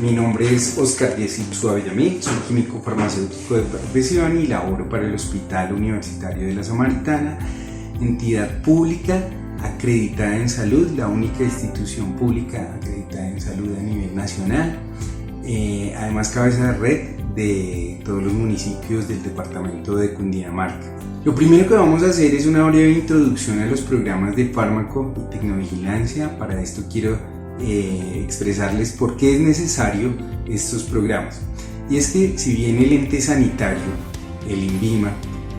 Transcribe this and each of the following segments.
Mi nombre es Oscar Diez Ipsua Villamil, soy químico farmacéutico de profesión y laboro para el Hospital Universitario de la Samaritana, entidad pública acreditada en salud, la única institución pública acreditada en salud a nivel nacional, además cabeza de red de todos los municipios del departamento de Cundinamarca. Lo primero que vamos a hacer es una breve introducción a los programas de fármaco y tecnovigilancia. Para esto quiero expresarles por qué es necesario estos programas. Y es que si bien el ente sanitario, el INVIMA,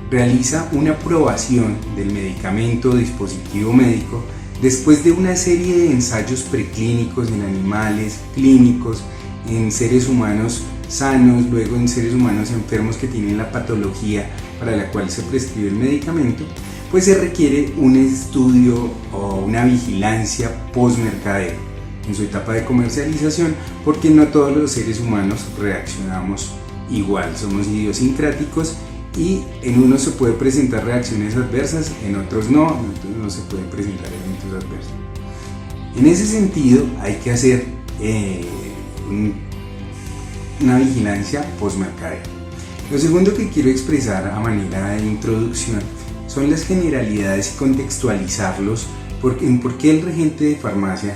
realiza una aprobación del medicamento o dispositivo médico después de una serie de ensayos preclínicos en animales, clínicos, en seres humanos sanos, luego en seres humanos enfermos que tienen la patología para la cual se prescribe el medicamento, pues se requiere un estudio o una vigilancia postmercadero en su etapa de comercialización, porque no todos los seres humanos reaccionamos igual, somos idiosincráticos y en unos se puede presentar reacciones adversas, en otros no, en otros no se pueden presentar eventos adversos. En ese sentido hay que hacer una vigilancia postmercadero. Lo segundo que quiero expresar a manera de introducción son las generalidades y contextualizarlos en por qué el regente de farmacia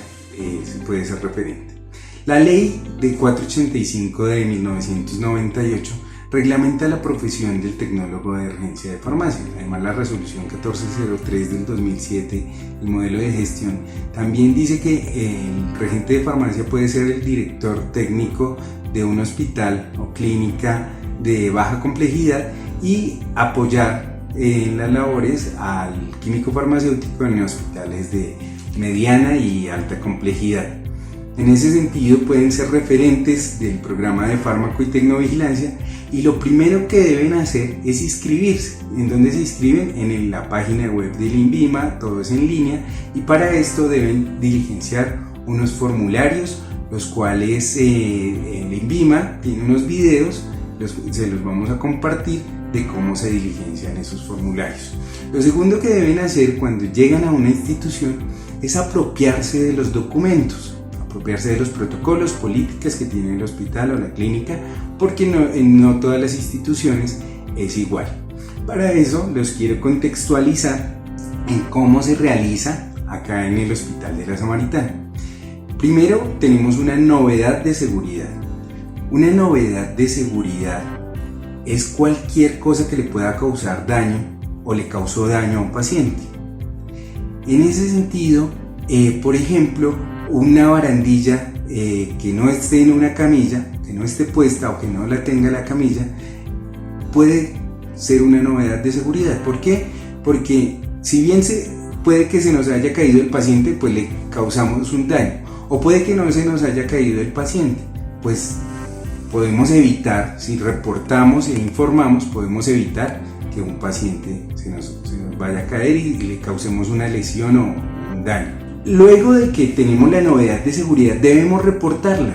puede ser referente. La ley de 485 de 1998 reglamenta la profesión del tecnólogo de urgencia de farmacia. Además, la resolución 1403 del 2007, el modelo de gestión, también dice que el regente de farmacia puede ser el director técnico de un hospital o clínica de baja complejidad y apoyar en las labores al químico farmacéutico en hospitales de mediana y alta complejidad. En ese sentido pueden ser referentes del programa de fármaco y tecnovigilancia, y lo primero que deben hacer es inscribirse. ¿En dónde se inscriben? En la página web del INVIMA, todo es en línea, y para esto deben diligenciar unos formularios, los cuales el INVIMA tiene unos videos, se los vamos a compartir de cómo se diligencian esos formularios. Lo segundo que deben hacer cuando llegan a una institución es apropiarse de los documentos, apropiarse de los protocolos, políticas que tiene el hospital o la clínica, porque no todas las instituciones es igual. Para eso los quiero contextualizar en cómo se realiza acá en el Hospital de la Samaritana. Primero tenemos una novedad de seguridad. Una novedad de seguridad es cualquier cosa que le pueda causar daño o le causó daño a un paciente. En ese sentido, por ejemplo, una barandilla que no esté en una camilla, que no esté puesta o que no la tenga la camilla, puede ser una novedad de seguridad. ¿Por qué? Porque si bien puede que se nos haya caído el paciente, pues le causamos un daño, o puede que no se nos haya caído el paciente, pues podemos evitar, si reportamos e informamos, podemos evitar que un paciente se nos vaya a caer y le causemos una lesión o un daño. Luego de que tenemos la novedad de seguridad, debemos reportarla.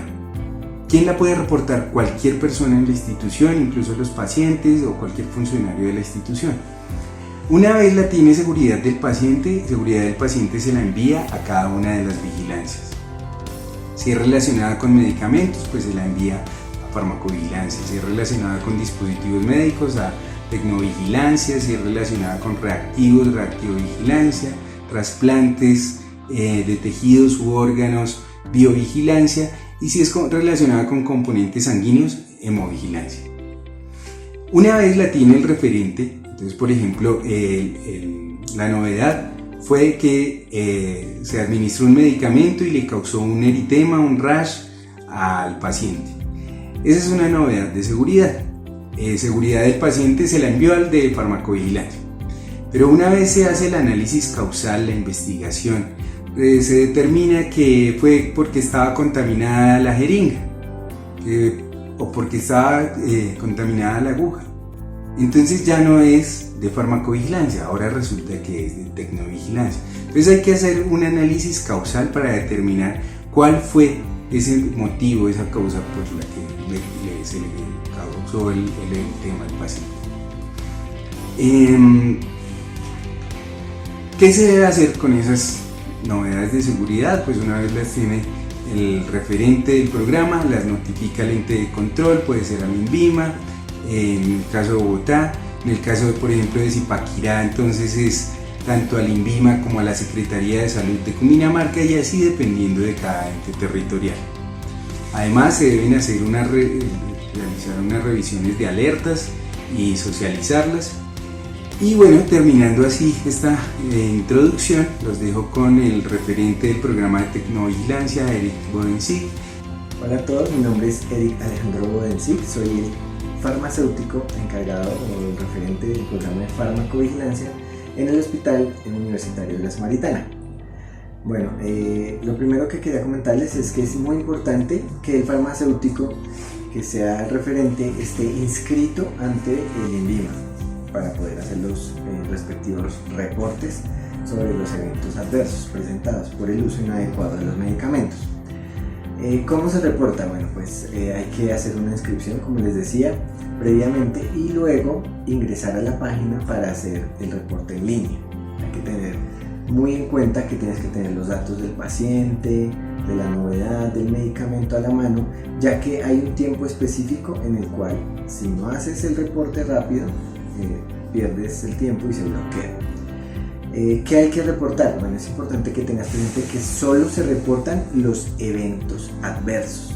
¿Quién la puede reportar? Cualquier persona en la institución, incluso los pacientes o cualquier funcionario de la institución. Una vez la tiene seguridad del paciente se la envía a cada una de las vigilancias. Si es relacionada con medicamentos, pues se la envía a farmacovigilancia. Si es relacionada con dispositivos médicos, a tecnovigilancia. Si es relacionada con reactivos, reactivovigilancia. Trasplantes de tejidos u órganos, biovigilancia. Y si es relacionada con componentes sanguíneos, hemovigilancia. Una vez la tiene el referente, entonces por ejemplo la novedad fue que se administró un medicamento y le causó un eritema, un rash al paciente. Esa es una novedad de seguridad. Seguridad del paciente se la envió al de farmacovigilancia. Pero una vez se hace el análisis causal, la investigación, se determina que fue porque estaba contaminada la jeringa o porque estaba contaminada la aguja. Entonces ya no es de farmacovigilancia, ahora resulta que es de tecnovigilancia. Entonces hay que hacer un análisis causal para determinar cuál fue ese motivo, esa causa por la que se le causó el tema al paciente. ¿Qué se debe hacer con esas novedades de seguridad? Pues una vez las tiene el referente del programa las notifica al ente de control, puede ser al INVIMA, en el caso de Bogotá. En el caso, por ejemplo, de Zipaquirá, entonces es tanto al INVIMA como a la Secretaría de Salud de Cundinamarca, y así dependiendo de cada ente territorial. Además, se deben hacer realizar unas revisiones de alertas y socializarlas. Y bueno, terminando así esta introducción, los dejo con el referente del programa de tecnovigilancia, Eric Bodensiek. Hola a todos, mi nombre es Eric Alejandro Bodensiek, soy farmacéutico encargado o referente del programa de farmacovigilancia en el Hospital Universitario de la Samaritana. Bueno, lo primero que quería comentarles es que es muy importante que el farmacéutico que sea el referente esté inscrito ante el INVIMA para poder hacer los respectivos reportes sobre los eventos adversos presentados por el uso inadecuado de los medicamentos. ¿Cómo se reporta? Bueno, pues hay que hacer una inscripción, como les decía previamente, y luego ingresar a la página para hacer el reporte en línea. Hay que tener muy en cuenta que tienes que tener los datos del paciente, de la novedad del medicamento a la mano, ya que hay un tiempo específico en el cual, si no haces el reporte rápido, pierdes el tiempo y se bloquea. ¿Qué hay que reportar? Bueno, es importante que tengas presente que solo se reportan los eventos adversos.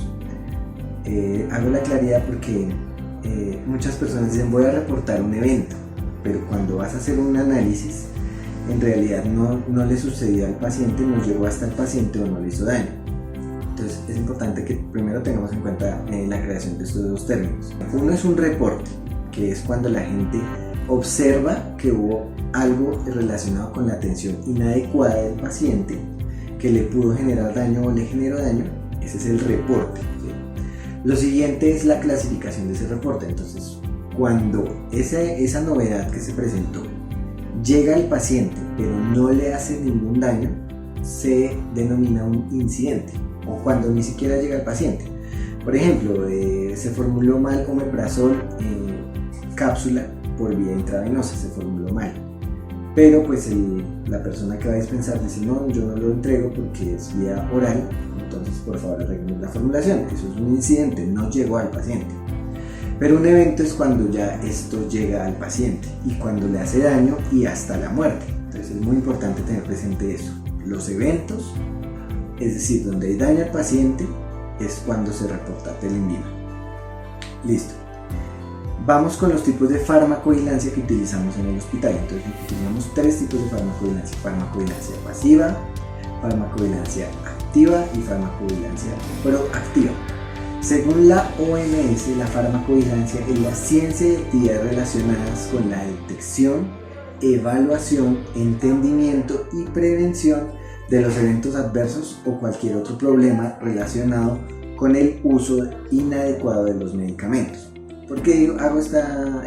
Hago la claridad porque muchas personas dicen voy a reportar un evento, pero cuando vas a hacer un análisis, en realidad no le sucedió al paciente, no llegó hasta el paciente o no le hizo daño. Entonces es importante que primero tengamos en cuenta la creación de estos dos términos. Uno es un reporte, que es cuando la gente observa que hubo algo relacionado con la atención inadecuada del paciente que le pudo generar daño o le generó daño. Ese es el reporte, ¿sí? Lo siguiente es la clasificación de ese reporte. Entonces, cuando esa novedad que se presentó llega al paciente pero no le hace ningún daño, se denomina un incidente, o cuando ni siquiera llega al paciente. Por ejemplo, se formuló mal omeprazol cápsula por vía intravenosa, se formuló mal, pero pues la persona que va a dispensar dice no, yo no lo entrego porque es vía oral, entonces por favor arreglemos la formulación. Eso es un incidente, no llegó al paciente. Pero un evento es cuando ya esto llega al paciente y cuando le hace daño y hasta la muerte. Entonces es muy importante tener presente eso. Los eventos, es decir, donde hay daño al paciente, es cuando se reporta el INVIMA. Listo. Vamos con los tipos de farmacovigilancia que utilizamos en el hospital. Entonces utilizamos tres tipos de farmacovigilancia: farmacovigilancia pasiva, farmacovigilancia activa y farmacovigilancia proactiva. Según la OMS, la farmacovigilancia es la ciencia de actividades relacionadas con la detección, evaluación, entendimiento y prevención de los eventos adversos o cualquier otro problema relacionado con el uso inadecuado de los medicamentos. ¿Por qué hago esta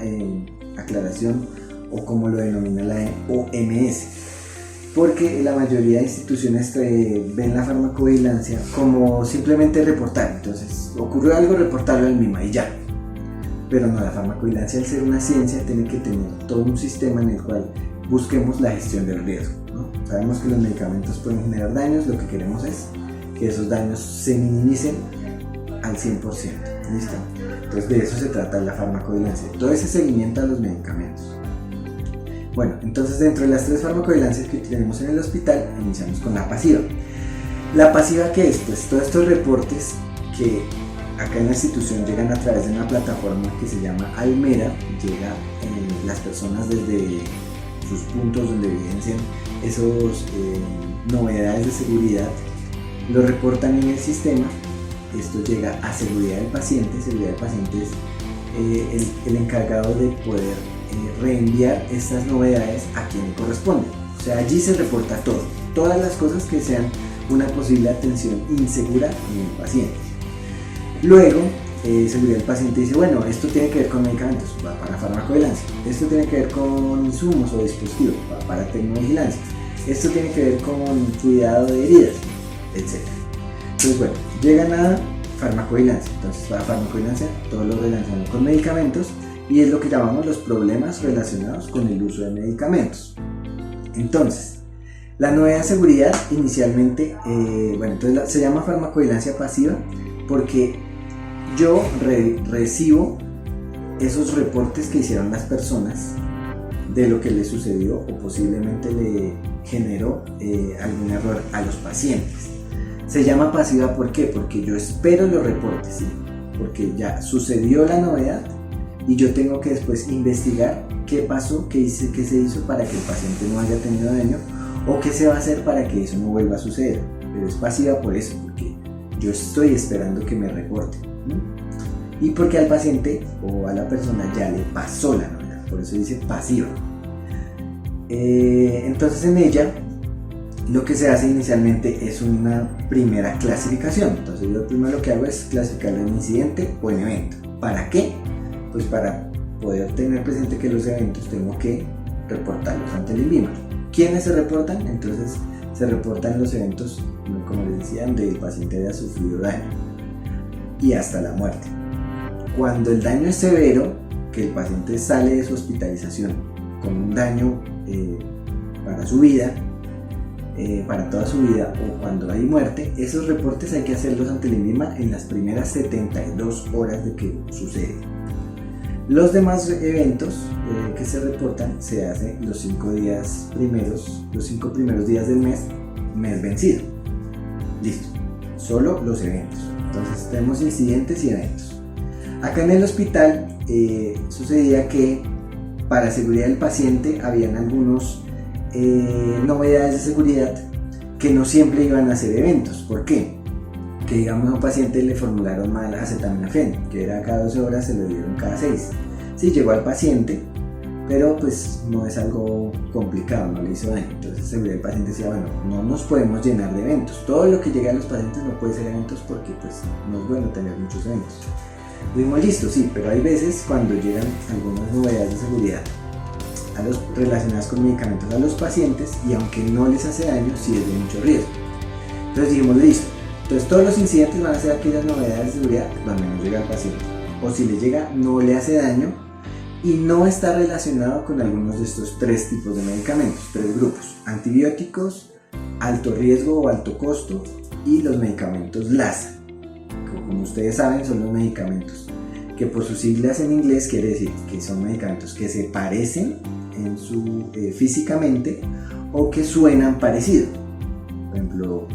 aclaración o como lo denomina la OMS? Porque la mayoría de instituciones ven la farmacovigilancia como simplemente reportar. Entonces, ocurrió algo, reportarlo al INVIMA y ya. Pero no, la farmacovigilancia, al ser una ciencia, tiene que tener todo un sistema en el cual busquemos la gestión del riesgo, ¿no? Sabemos que los medicamentos pueden generar daños, lo que queremos es que esos daños se minimicen al 100%. ¿Listo? Entonces de eso se trata la farmacovigilancia, todo ese seguimiento a los medicamentos. Bueno, entonces dentro de las tres farmacovigilancias que tenemos en el hospital, iniciamos con la pasiva. ¿La pasiva qué es? Pues todos estos reportes que acá en la institución llegan a través de una plataforma que se llama Almera, llega las personas desde sus puntos donde evidencian esas novedades de seguridad, lo reportan en el sistema. Esto llega a seguridad del paciente. Seguridad del paciente es el encargado de poder reenviar estas novedades a quien le corresponde. O sea, allí se reporta todo, todas las cosas que sean una posible atención insegura en el paciente. Luego, seguridad del paciente dice, bueno, esto tiene que ver con medicamentos, va para farmacovigilancia. Esto tiene que ver con insumos o dispositivos, va para tecnovigilancia. Esto tiene que ver con cuidado de heridas, etc. Entonces, bueno, llegan a farmacovigilancia. Entonces, para farmacovigilancia, todo lo relacionado con medicamentos, y es lo que llamamos los problemas relacionados con el uso de medicamentos. Entonces, La nueva seguridad inicialmente, entonces se llama farmacovigilancia pasiva porque yo recibo esos reportes que hicieron las personas de lo que le sucedió o posiblemente le generó algún error a los pacientes. Se llama pasiva, ¿por qué? Porque yo espero los reportes, ¿sí? Porque ya sucedió la novedad y yo tengo que después investigar qué pasó, qué se hizo para que el paciente no haya tenido daño o qué se va a hacer para que eso no vuelva a suceder. Pero es pasiva por eso, porque yo estoy esperando que me reporte, ¿no? Y porque al paciente o a la persona ya le pasó la novedad, por eso dice pasiva. Entonces en ella lo que se hace inicialmente es una primera clasificación. Entonces yo primero lo que hago es clasificarlo en incidente o en evento. ¿Para qué? Pues para poder tener presente que los eventos tengo que reportarlos ante el INVIMA. ¿Quiénes se reportan? Entonces se reportan los eventos, como les decía, donde el paciente haya sufrido daño y hasta la muerte. Cuando el daño es severo, que el paciente sale de su hospitalización con un daño para su vida, para toda su vida, o cuando hay muerte, esos reportes hay que hacerlos ante el INVIMA en las primeras 72 horas de que sucede. Los demás eventos que se reportan se hacen los 5 primeros días del mes vencido. Listo, solo los eventos. Entonces tenemos incidentes y eventos. Acá en el hospital sucedía que para seguridad del paciente habían algunos novedades de seguridad que no siempre iban a ser eventos. ¿Por qué? Que digamos a un paciente le formularon mal acetaminofén, que era cada 12 horas, se lo dieron cada 6. Sí, llegó al paciente, pero pues no es algo complicado, no le hizo daño. Entonces el paciente decía, bueno, no nos podemos llenar de eventos. Todo lo que llega a los pacientes no puede ser eventos porque pues no es bueno tener muchos eventos. Dijimos, listo, sí, pero hay veces cuando llegan algunas novedades de seguridad relacionadas con medicamentos a los pacientes y aunque no les hace daño, sí es de mucho riesgo. Entonces dijimos, listo. Entonces todos los incidentes van a ser aquellas novedades de seguridad donde no llega al paciente. O si le llega, no le hace daño y no está relacionado con algunos de estos 3 tipos de medicamentos, 3 grupos: antibióticos, alto riesgo o alto costo y los medicamentos LASA. Como ustedes saben, son los medicamentos que por sus siglas en inglés quiere decir que son medicamentos que se parecen físicamente o que suenan parecido. Por ejemplo,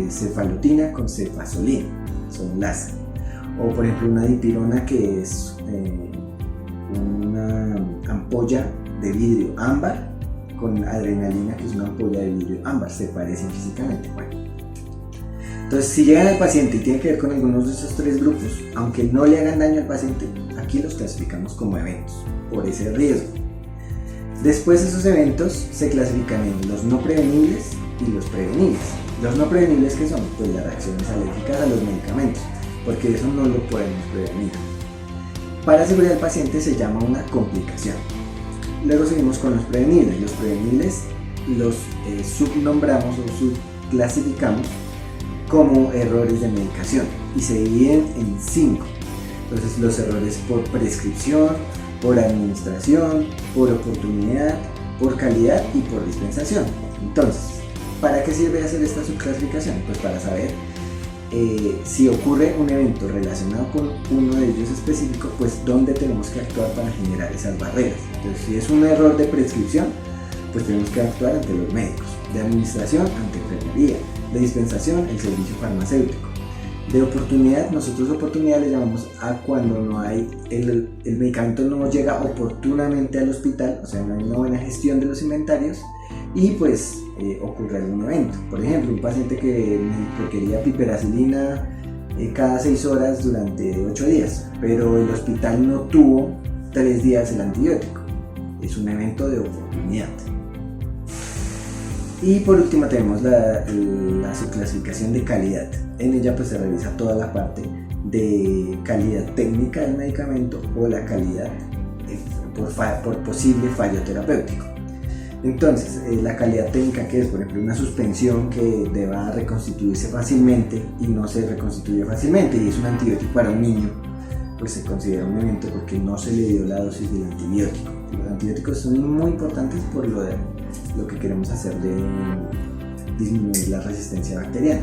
cefalotina con cefazolina son LASA. O por ejemplo una dipirona, que es una ampolla de vidrio ámbar, con adrenalina, que es una ampolla de vidrio ámbar, se parecen físicamente. Bueno, entonces si llegan al paciente y tiene que ver con algunos de esos 3 grupos, aunque no le hagan daño al paciente, aquí los clasificamos como eventos por ese riesgo. Después esos eventos se clasifican en los no prevenibles y los prevenibles. Los no prevenibles, ¿qué son? Pues las reacciones alérgicas a los medicamentos, porque eso no lo podemos prevenir. Para seguridad del paciente se llama una complicación. Luego seguimos con los prevenibles. Los prevenibles los subnombramos o subclasificamos como errores de medicación y se dividen en 5. Entonces los errores por prescripción, por administración, por oportunidad, por calidad y por dispensación. Entonces, ¿para qué sirve hacer esta subclasificación? Pues para saber si ocurre un evento relacionado con uno de ellos específico, pues dónde tenemos que actuar para generar esas barreras. Entonces, si es un error de prescripción, pues tenemos que actuar ante los médicos; de administración, ante enfermería; de dispensación, el servicio farmacéutico; de oportunidad, nosotros oportunidad le llamamos a cuando no hay el medicamento no llega oportunamente al hospital, o sea, no hay una buena gestión de los inventarios y pues ocurre algún evento. Por ejemplo, un paciente que requería piperacilina cada 6 horas durante 8 días, pero el hospital no tuvo 3 días el antibiótico. Es un evento de oportunidad. Y por último tenemos la subclasificación de calidad. En ella pues se revisa toda la parte de calidad técnica del medicamento o la calidad por posible fallo terapéutico. Entonces, la calidad técnica, que es por ejemplo una suspensión que deba reconstituirse fácilmente y no se reconstituye fácilmente y es un antibiótico para un niño, pues se considera un evento porque no se le dio la dosis del antibiótico. Los antibióticos son muy importantes por lo que queremos hacer de disminuir la resistencia bacteriana.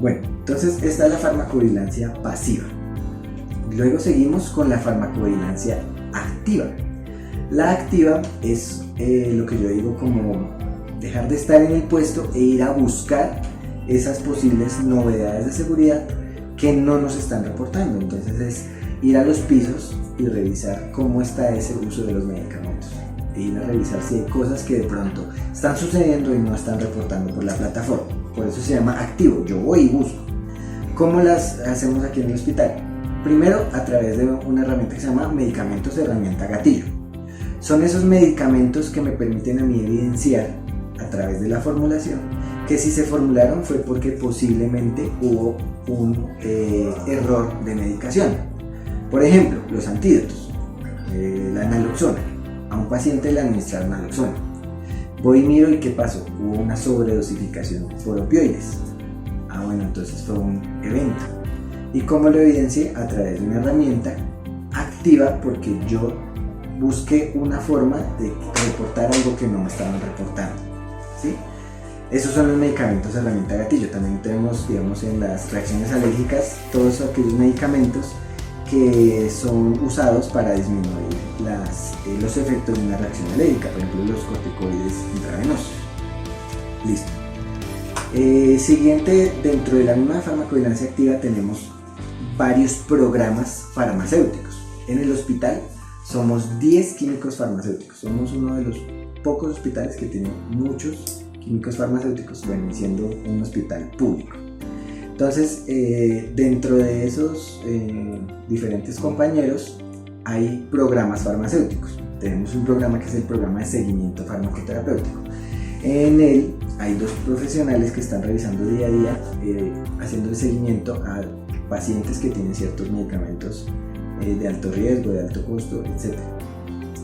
Bueno, entonces esta es la farmacovigilancia pasiva. Luego seguimos con la farmacovigilancia activa. La activa es lo que yo digo como dejar de estar en el puesto e ir a buscar esas posibles novedades de seguridad que no nos están reportando. Entonces es ir a los pisos y revisar cómo está ese uso de los medicamentos. E ir a revisar si hay cosas que de pronto están sucediendo y no están reportando por la plataforma. Por eso se llama activo. Yo voy y busco. ¿Cómo las hacemos aquí en el hospital? Primero, a través de una herramienta que se llama medicamentos de herramienta gatillo. Son esos medicamentos que me permiten a mí evidenciar a través de la formulación que si se formularon fue porque posiblemente hubo un error de medicación. Por ejemplo, los antídotos, la naloxona. A un paciente le administraron naloxona. Voy y miro y ¿qué pasó? Hubo una sobredosificación por opioides. Bueno, entonces fue un evento. ¿Y cómo lo evidencié? A través de una herramienta activa, porque yo busqué una forma de reportar algo que no me estaban reportando, ¿sí? Esos son los medicamentos de herramienta gatillo. También tenemos, digamos, en las reacciones alérgicas, todos aquellos medicamentos que son usados para disminuir los efectos de una reacción alérgica, por ejemplo los corticoides intravenosos. Listo. Siguiente, dentro de la misma farmacovigilancia activa tenemos varios programas farmacéuticos. En el hospital somos 10 químicos farmacéuticos. Somos uno de los pocos hospitales que tienen muchos químicos farmacéuticos, bueno, siendo un hospital público. Entonces, dentro de esos diferentes compañeros hay programas farmacéuticos. Tenemos un programa que es el programa de seguimiento farmacoterapéutico. En él hay 2 profesionales que están revisando día a día, haciendo el seguimiento a pacientes que tienen ciertos medicamentos de alto riesgo, de alto costo, etc.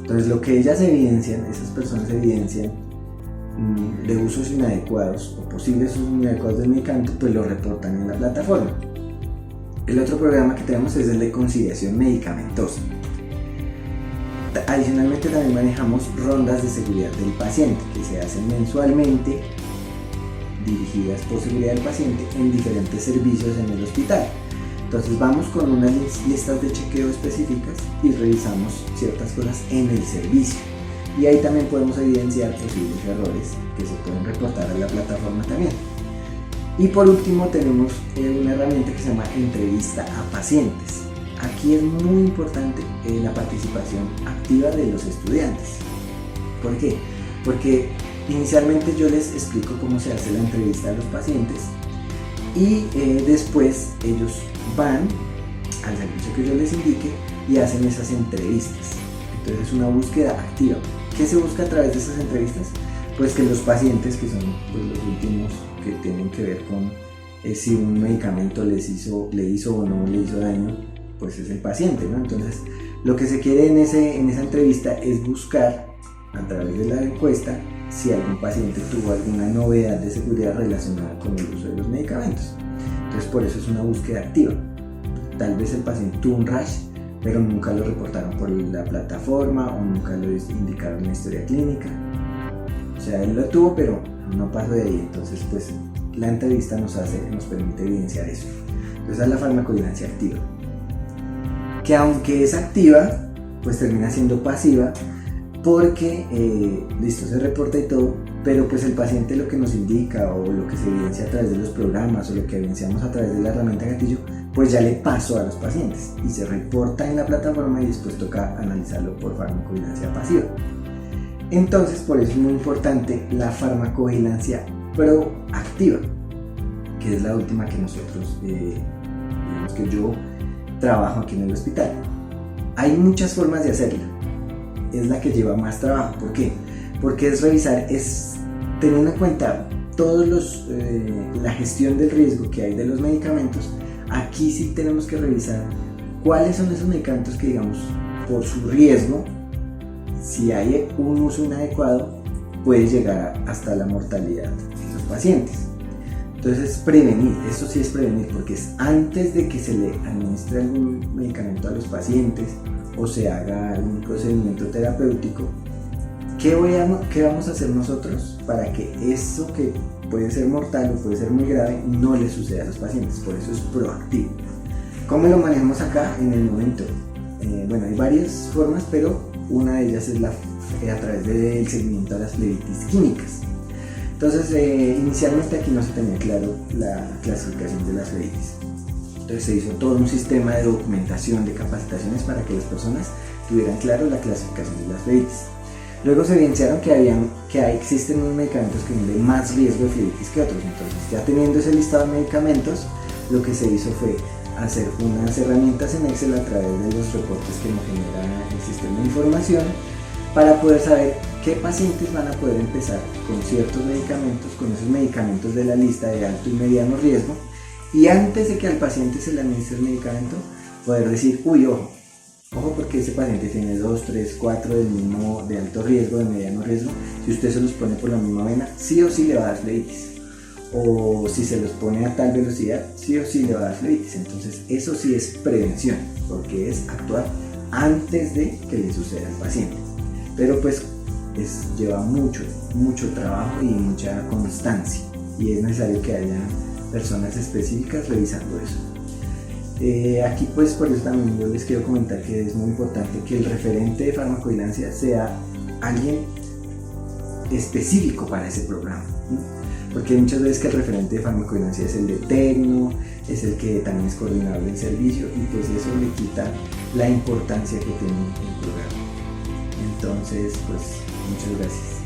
Entonces lo que ellas evidencian, esas personas evidencian de usos inadecuados o posibles usos inadecuados del medicamento, pues lo reportan en la plataforma. El otro programa que tenemos es el de conciliación medicamentosa. Adicionalmente también manejamos rondas de seguridad del paciente que se hacen mensualmente, dirigidas por seguridad del paciente en diferentes servicios en el hospital. Entonces vamos con unas listas de chequeo específicas y revisamos ciertas cosas en el servicio. Y ahí también podemos evidenciar posibles errores que se pueden reportar a la plataforma también. Y por último tenemos una herramienta que se llama entrevista a pacientes. Aquí es muy importante la participación activa de los estudiantes. ¿Por qué? Porque inicialmente yo les explico cómo se hace la entrevista a los pacientes y después ellos van al servicio que yo les indique y hacen esas entrevistas. Entonces es una búsqueda activa. ¿Qué se busca a través de esas entrevistas? Pues que los pacientes, que son pues, los últimos que tienen que ver con si un medicamento le hizo o no le hizo daño, pues es el paciente, ¿no? Entonces lo que se quiere en esa entrevista es buscar a través de la encuesta si algún paciente tuvo alguna novedad de seguridad relacionada con el uso de los medicamentos. Entonces por eso es una búsqueda activa. Tal vez el paciente tuvo un rash, pero nunca lo reportaron por la plataforma o nunca lo indicaron en la historia clínica. O sea, él lo tuvo, pero no pasó de ahí. Entonces pues la entrevista nos permite evidenciar eso. Entonces es la farmacovigilancia activa, que aunque es activa, pues termina siendo pasiva, porque listo, se reporta y todo, pero pues el paciente lo que nos indica o lo que se evidencia a través de los programas o lo que evidenciamos a través de la herramienta gatillo, pues ya le pasó a los pacientes y se reporta en la plataforma y después toca analizarlo por farmacovigilancia pasiva. Entonces por eso es muy importante la farmacovigilancia proactiva, que es la última que nosotros, digamos que yo trabajo aquí en el hospital. Hay muchas formas de hacerla, es la que lleva más trabajo. ¿Por qué? Porque es revisar, es tener en cuenta todos la gestión del riesgo que hay de los medicamentos. Aquí sí tenemos que revisar cuáles son esos medicamentos que, digamos, por su riesgo, si hay un uso inadecuado, puede llegar hasta la mortalidad de los pacientes. Entonces prevenir, eso sí es prevenir, porque es antes de que se le administre algún medicamento a los pacientes o se haga algún procedimiento terapéutico, ¿qué vamos a hacer nosotros para que eso que puede ser mortal o puede ser muy grave no le suceda a los pacientes? Por eso es proactivo. ¿Cómo lo manejamos acá en el momento? Bueno, hay varias formas, pero una de ellas es a través del seguimiento a las flebitis químicas. Entonces, inicialmente aquí no se tenía claro la clasificación de las flebitis. Entonces se hizo todo un sistema de documentación, de capacitaciones para que las personas tuvieran claro la clasificación de las flebitis. Luego se evidenciaron que existen unos medicamentos que tienen más riesgo de flebitis que otros. Entonces, ya teniendo ese listado de medicamentos, lo que se hizo fue hacer unas herramientas en Excel a través de los reportes que nos genera el sistema de información para poder saber qué pacientes van a poder empezar con ciertos medicamentos, con esos medicamentos de la lista de alto y mediano riesgo, y antes de que al paciente se le administre el medicamento, poder decir, uy, ojo porque ese paciente tiene 2, 3, 4 de alto riesgo, de mediano riesgo. Si usted se los pone por la misma vena, sí o sí le va a dar flebitis. O si se los pone a tal velocidad, sí o sí le va a dar flebitis. Entonces eso sí es prevención, porque es actuar antes de que le suceda al paciente. Pero pues lleva mucho trabajo y mucha constancia, y es necesario que haya personas específicas revisando eso. Aquí pues por eso también yo les quiero comentar que es muy importante que el referente de farmacovigilancia sea alguien específico para ese programa, ¿no? Porque muchas veces que el referente de farmacovigilancia es el de tecno, es el que también es coordinador del servicio, y pues eso le quita la importancia que tiene el programa. Entonces pues muchas gracias.